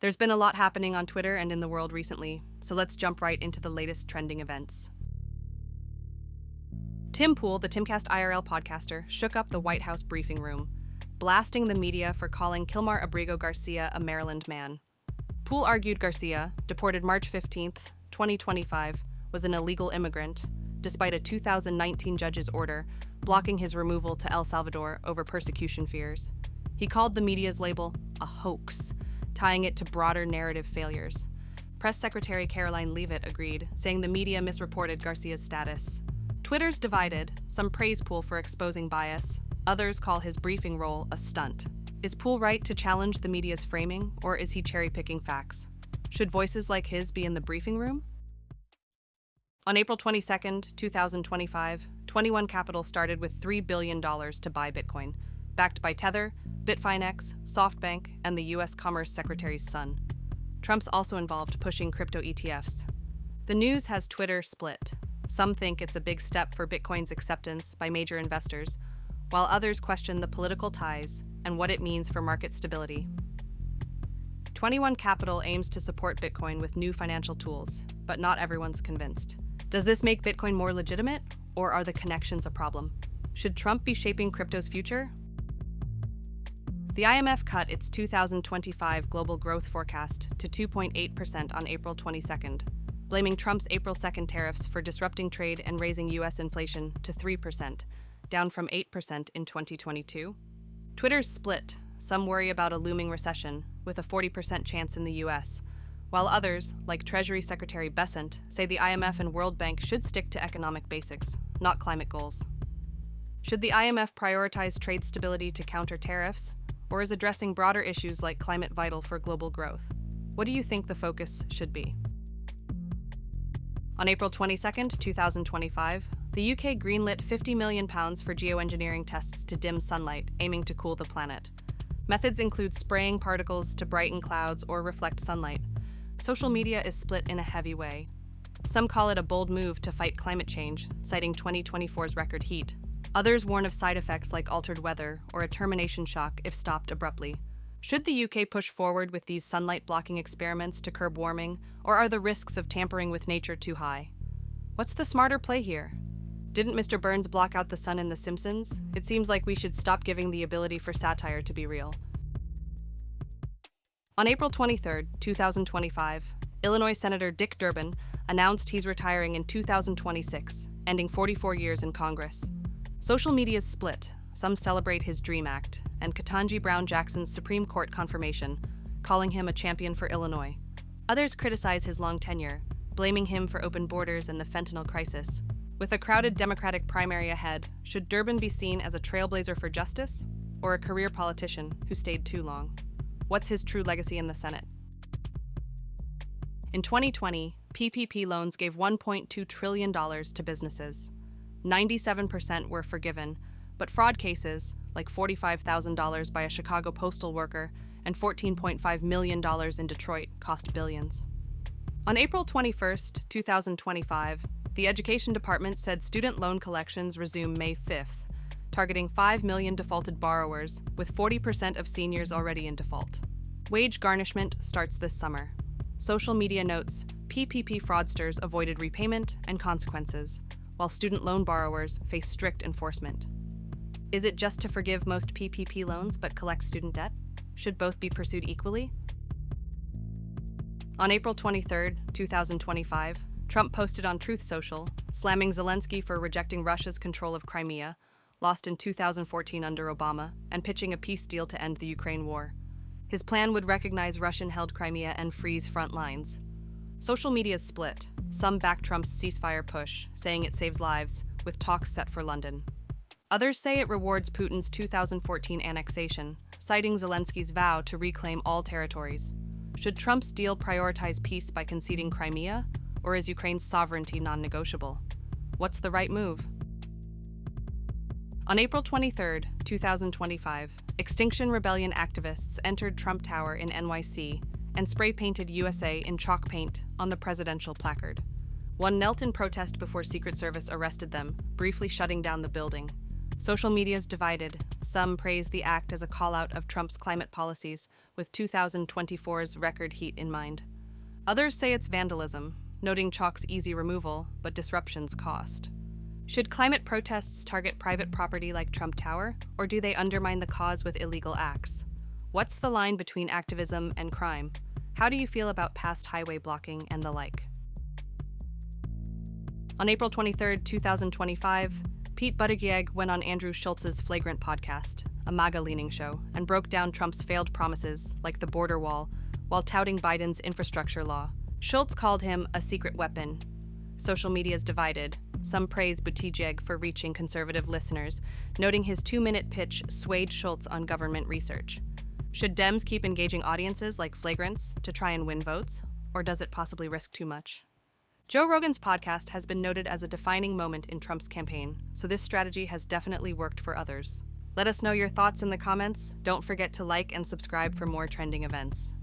There's been a lot happening on Twitter and in the world recently, so let's jump right into the latest trending events. Tim Pool, the Timcast IRL podcaster, shook up the White House briefing room, blasting the media for calling Kilmar Abrigo Garcia a Maryland man. Pool argued Garcia, deported March 15, 2025, was an illegal immigrant, despite a 2019 judge's order blocking his removal to El Salvador over persecution fears. He called the media's label a hoax, tying it to broader narrative failures. Press Secretary Caroline Leavitt agreed, saying the media misreported Garcia's status. Twitter's divided. Some praise Pool for exposing bias. Others call his briefing role a stunt. Is Pool right to challenge the media's framing, or is he cherry-picking facts? Should voices like his be in the briefing room? On April 22, 2025, 21 Capital started with $3 billion to buy Bitcoin, backed by Tether, Bitfinex, SoftBank, and the U.S. Commerce Secretary's son. Trump's also involved pushing crypto ETFs. The news has Twitter split. Some think it's a big step for Bitcoin's acceptance by major investors, while others question the political ties and what it means for market stability. 21 Capital aims to support Bitcoin with new financial tools, but not everyone's convinced. Does this make Bitcoin more legitimate, or are the connections a problem? Should Trump be shaping crypto's future? The IMF cut its 2025 global growth forecast to 2.8% on April 22nd, blaming Trump's April 2nd tariffs for disrupting trade and raising U.S. inflation to 3%, down from 8% in 2022. Twitter's split. Some worry about a looming recession, with a 40% chance in the U.S., while others, like Treasury Secretary Bessent, say the IMF and World Bank should stick to economic basics, not climate goals. Should the IMF prioritize trade stability to counter tariffs, or is addressing broader issues like climate vital for global growth? What do you think the focus should be? On April 22, 2025, the UK greenlit £50 million for geoengineering tests to dim sunlight, aiming to cool the planet. Methods include spraying particles to brighten clouds or reflect sunlight. Social media is split in a heavy way. Some call it a bold move to fight climate change, citing 2024's record heat. Others warn of side effects like altered weather or a termination shock if stopped abruptly. Should the UK push forward with these sunlight-blocking experiments to curb warming, or are the risks of tampering with nature too high? What's the smarter play here? Didn't Mr. Burns block out the sun in The Simpsons? It seems like we should stop giving the ability for satire to be real. On April 23, 2025, Illinois Senator Dick Durbin announced he's retiring in 2026, ending 44 years in Congress. Social media's split. Some celebrate his DREAM Act and Ketanji Brown Jackson's Supreme Court confirmation, calling him a champion for Illinois. Others criticize his long tenure, blaming him for open borders and the fentanyl crisis. With a crowded Democratic primary ahead, should Durbin be seen as a trailblazer for justice, or a career politician who stayed too long? What's his true legacy in the Senate? In 2020, PPP loans gave $1.2 trillion to businesses. 97% were forgiven, but fraud cases, like $45,000 by a Chicago postal worker and $14.5 million in Detroit, cost billions. On April 21, 2025, the Education Department said student loan collections resume May 5th, targeting 5 million defaulted borrowers, with 40% of seniors already in default. Wage garnishment starts this summer. Social media notes PPP fraudsters avoided repayment and consequences, while student loan borrowers face strict enforcement. Is it just to forgive most PPP loans but collect student debt? Should both be pursued equally? On April 23, 2025, Trump posted on Truth Social, slamming Zelensky for rejecting Russia's control of Crimea, lost in 2014 under Obama, and pitching a peace deal to end the Ukraine war. His plan would recognize Russian-held Crimea and freeze front lines. Social media is split. Some back Trump's ceasefire push, saying it saves lives, with talks set for London. Others say it rewards Putin's 2014 annexation, citing Zelensky's vow to reclaim all territories. Should Trump's deal prioritize peace by conceding Crimea, or is Ukraine's sovereignty non-negotiable? What's the right move? On April 23, 2025, Extinction Rebellion activists entered Trump Tower in NYC and spray-painted USA in chalk paint on the presidential placard. One knelt in protest before Secret Service arrested them, briefly shutting down the building. Social media's divided. Some praise the act as a call-out of Trump's climate policies, with 2024's record heat in mind. Others say it's vandalism, noting chalk's easy removal, but disruption's cost. Should climate protests target private property like Trump Tower, or do they undermine the cause with illegal acts? What's the line between activism and crime? How do you feel about past highway blocking and the like? On April 23, 2025, Pete Buttigieg went on Andrew Schultz's Flagrant podcast, a MAGA-leaning show, and broke down Trump's failed promises, like the border wall, while touting Biden's infrastructure law. Schultz called him a secret weapon. Social media's divided. Some praise Buttigieg for reaching conservative listeners, noting his 2-minute pitch swayed Schultz on government research. Should Dems keep engaging audiences like Flagrants to try and win votes, or does it possibly risk too much? Joe Rogan's podcast has been noted as a defining moment in Trump's campaign, so this strategy has definitely worked for others. Let us know your thoughts in the comments. Don't forget to like and subscribe for more trending events.